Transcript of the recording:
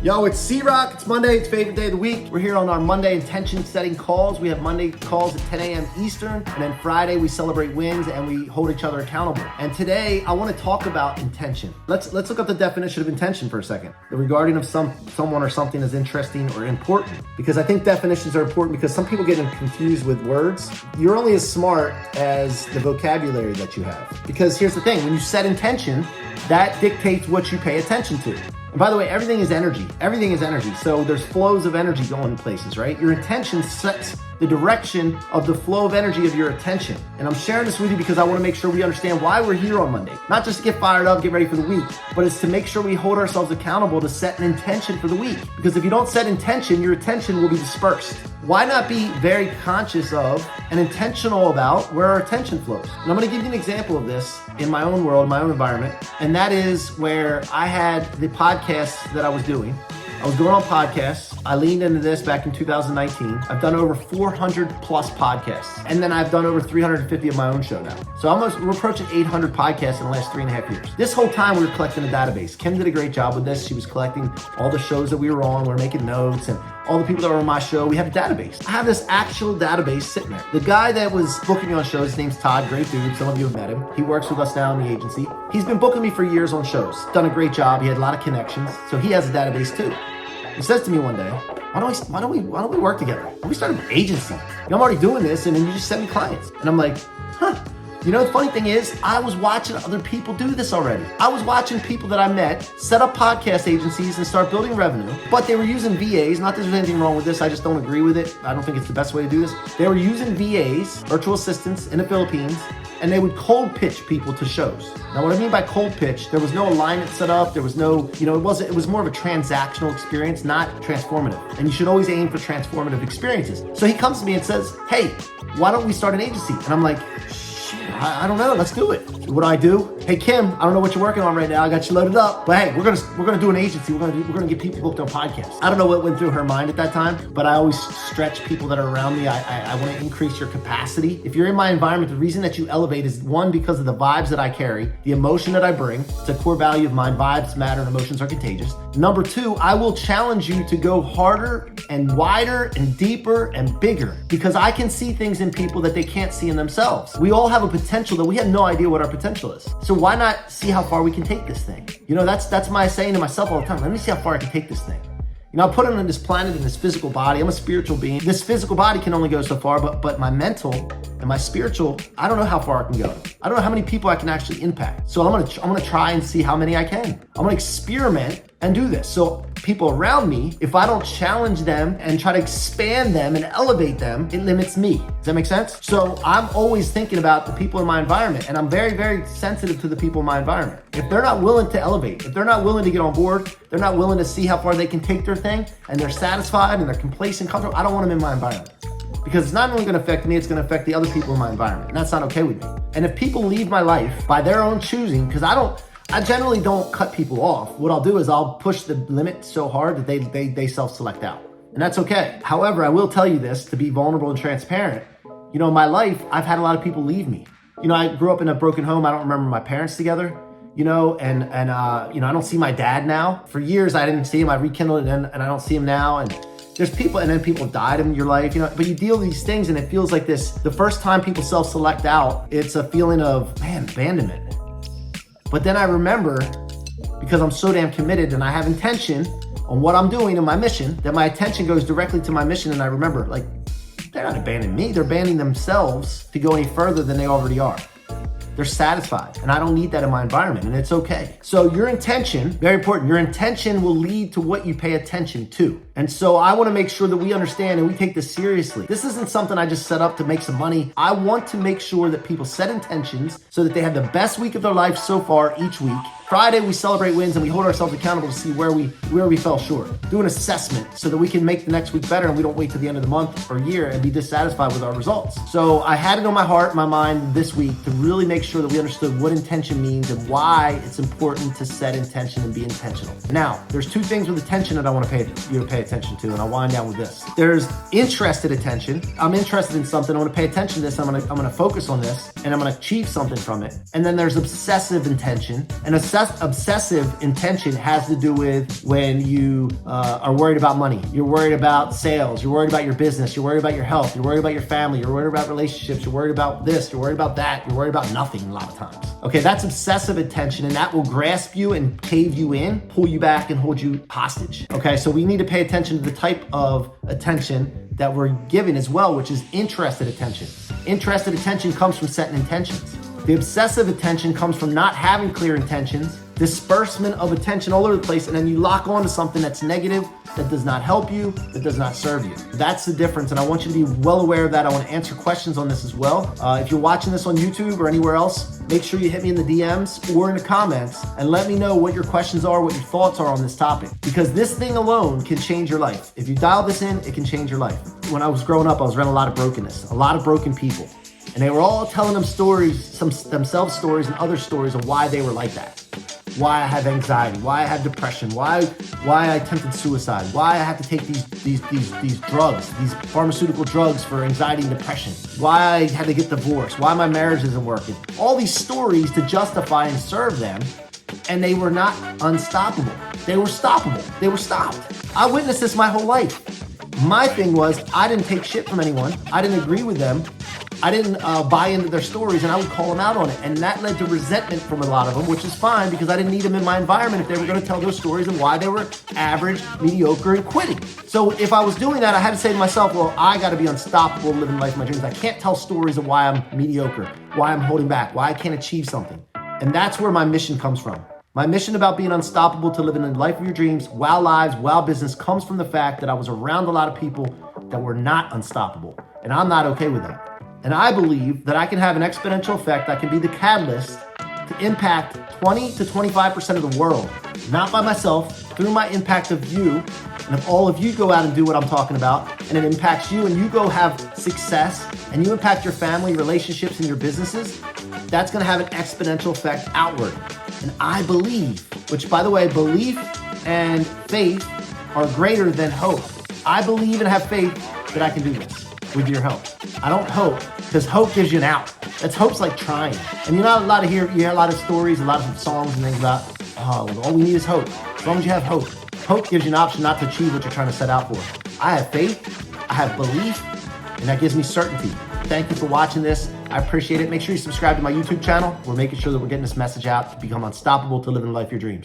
Yo, it's C-Roc. It's Monday. It's favorite day of the week. We're here on our Monday intention setting calls. We have Monday calls at 10 a.m. Eastern. And then Friday, we celebrate wins and we hold each other accountable. And today, I want to talk about intention. Let's look up the definition of intention for a second. The regarding of someone or something as interesting or important. Because I think definitions are important because some people get confused with words. You're only as smart as the vocabulary that you have. Because here's the thing, when you set intention, that dictates what you pay attention to. And by the way, everything is energy. Everything is energy. So there's flows of energy going in places, right? Your intention sets the direction of the flow of energy of your attention. And I'm sharing this with you because I want to make sure we understand why we're here on Monday. Not just to get fired up, get ready for the week, but it's to make sure we hold ourselves accountable to set an intention for the week. Because if you don't set intention, your attention will be dispersed. Why not be very conscious of and intentional about where our attention flows? And I'm going to give you an example of this in my own world, my own environment. And that is where I had the podcast that I was doing. I was going on podcasts. I leaned into this back in 2019. I've done over 400 plus podcasts. And then I've done over 350 of my own show now. So we're approaching 800 podcasts in the last 3.5 years. This whole time we were collecting a database. Kim did a great job with this. She was collecting all the shows that we were on. We were making notes and all the people that were on my show. We have a database. I have this actual database sitting there. The guy that was booking me on shows, his name's Todd, great dude. Some of you have met him. He works with us now in the agency. He's been booking me for years on shows. Done a great job. He had a lot of connections. So he has a database too. He says to me one day, why don't we work together? Why don't we start an agency? I'm already doing this and then you just send me clients. And I'm like, You know, the funny thing is, I was watching other people do this already. I was watching people that I met set up podcast agencies and start building revenue, but they were using VAs. Not that there's anything wrong with this. I just don't agree with it. I don't think it's the best way to do this. They were using VAs, virtual assistants in the Philippines, and they would cold pitch people to shows. Now, what I mean by cold pitch, there was no alignment set up. There was no, it was more of a transactional experience, not transformative. And you should always aim for transformative experiences. So he comes to me and says, hey, why don't we start an agency? And I'm like, I don't know. Let's do it. What do I do? Hey, Kim, I don't know what you're working on right now. I got you loaded up. But hey, we're gonna do an agency. We're gonna get people booked on podcasts. I don't know what went through her mind at that time, but I always stretch people that are around me. I want to increase your capacity. If you're in my environment, the reason that you elevate is one, because of the vibes that I carry, the emotion that I bring. It's a core value of mine. Vibes matter and emotions are contagious. Number two, I will challenge you to go harder and wider and deeper and bigger because I can see things in people that they can't see in themselves. We all have a potential that we have no idea what our potential is. So why not see how far we can take this thing? That's my saying to myself all the time. Let me see how far I can take this thing. I'm put on this planet in this physical body. I'm a spiritual being. This physical body can only go so far, but my mental and my spiritual, I don't know how far I can go. I don't know how many people I can actually impact. So I'm gonna try and see how many I can. I'm gonna experiment and do this. So people around me, if I don't challenge them and try to expand them and elevate them, it limits me. Does that make sense? So I'm always thinking about the people in my environment, and I'm very, very sensitive to the people in my environment. If they're not willing to elevate, if they're not willing to get on board, they're not willing to see how far they can take their thing, and they're satisfied and they're complacent, comfortable, I don't want them in my environment. Because it's not only gonna affect me, it's gonna affect the other people in my environment, and that's not okay with me. And if people leave my life by their own choosing, because I generally don't cut people off. What I'll do is I'll push the limit so hard that they self-select out. And that's okay. However, I will tell you this to be vulnerable and transparent. In my life, I've had a lot of people leave me. I grew up in a broken home. I don't remember my parents together, and I don't see my dad now. For years, I didn't see him. I rekindled it and I don't see him now. And there's people, and then people died in your life, but you deal with these things and it feels like this. The first time people self-select out, it's a feeling of, abandonment. But then I remember, because I'm so damn committed and I have intention on what I'm doing and my mission, that my attention goes directly to my mission. And I remember, they're not abandoning me. They're abandoning themselves to go any further than they already are. They're satisfied, and I don't need that in my environment, and it's okay. So your intention, very important, your intention will lead to what you pay attention to. And so I want to make sure that we understand and we take this seriously. This isn't something I just set up to make some money. I want to make sure that people set intentions so that they have the best week of their life so far each week. Friday, we celebrate wins and we hold ourselves accountable to see where we fell short. Do an assessment so that we can make the next week better and we don't wait till the end of the month or year and be dissatisfied with our results. So I had it on my heart, my mind this week to really make sure that we understood what intention means and why it's important to set intention and be intentional. Now, there's two things with attention that I want you to pay attention to, and I'll wind down with this. There's interested attention. I'm interested in something. I want to pay attention to this. I'm going to focus on this, and I'm going to achieve something from it. And then there's obsessive intention. And Obsessive intention has to do with when you are worried about money. You're worried about sales. You're worried about your business. You're worried about your health. You're worried about your family. You're worried about relationships. You're worried about this. You're worried about that. You're worried about nothing a lot of times. Okay, that's obsessive attention, and that will grasp you and cave you in, pull you back, and hold you hostage. Okay, so we need to pay attention to the type of attention that we're giving as well, which is interested attention. Interested attention comes from setting intentions. The obsessive attention comes from not having clear intentions, disbursement of attention all over the place, and then you lock on to something that's negative, that does not help you, that does not serve you. That's the difference, and I want you to be well aware of that. I want to answer questions on this as well. If you're watching this on YouTube or anywhere else, make sure you hit me in the DMs or in the comments and let me know what your questions are, what your thoughts are on this topic, because this thing alone can change your life. If you dial this in, it can change your life. When I was growing up, I was around a lot of brokenness, a lot of broken people, and they were all telling them stories, themselves stories and other stories of why they were like that. Why I have anxiety, why I have depression, why I attempted suicide, why I have to take these drugs, these pharmaceutical drugs for anxiety and depression, why I had to get divorced, why my marriage isn't working. All these stories to justify and serve them, and they were not unstoppable. They were stoppable. They were stopped. I witnessed this my whole life. My thing was, I didn't take shit from anyone. I didn't agree with them. I didn't buy into their stories, and I would call them out on it. And that led to resentment from a lot of them, which is fine because I didn't need them in my environment if they were going to tell those stories and why they were average, mediocre, and quitting. So if I was doing that, I had to say to myself, well, I got to be unstoppable living life of my dreams. I can't tell stories of why I'm mediocre, why I'm holding back, why I can't achieve something. And that's where my mission comes from. My mission about being unstoppable to living the life of your dreams, wow lives, wow business, comes from the fact that I was around a lot of people that were not unstoppable. And I'm not okay with that. And I believe that I can have an exponential effect. I can be the catalyst to impact 20 to 25% of the world, not by myself, through my impact of you. And if all of you go out and do what I'm talking about, and it impacts you, and you go have success, and you impact your family, relationships, and your businesses, that's gonna have an exponential effect outward. And I believe, which by the way, belief and faith are greater than hope. I believe and have faith that I can do this with your help. I don't hope, because hope gives you an out. That's hope's like trying. And you're not allowed to hear, you hear a lot of stories, a lot of songs and things about, oh, all we need is hope. As long as you have hope. Hope gives you an option not to achieve what you're trying to set out for. I have faith, I have belief, and that gives me certainty. Thank you for watching this. I appreciate it. Make sure you subscribe to my YouTube channel. We're making sure that we're getting this message out to become unstoppable to live in the life of your dreams.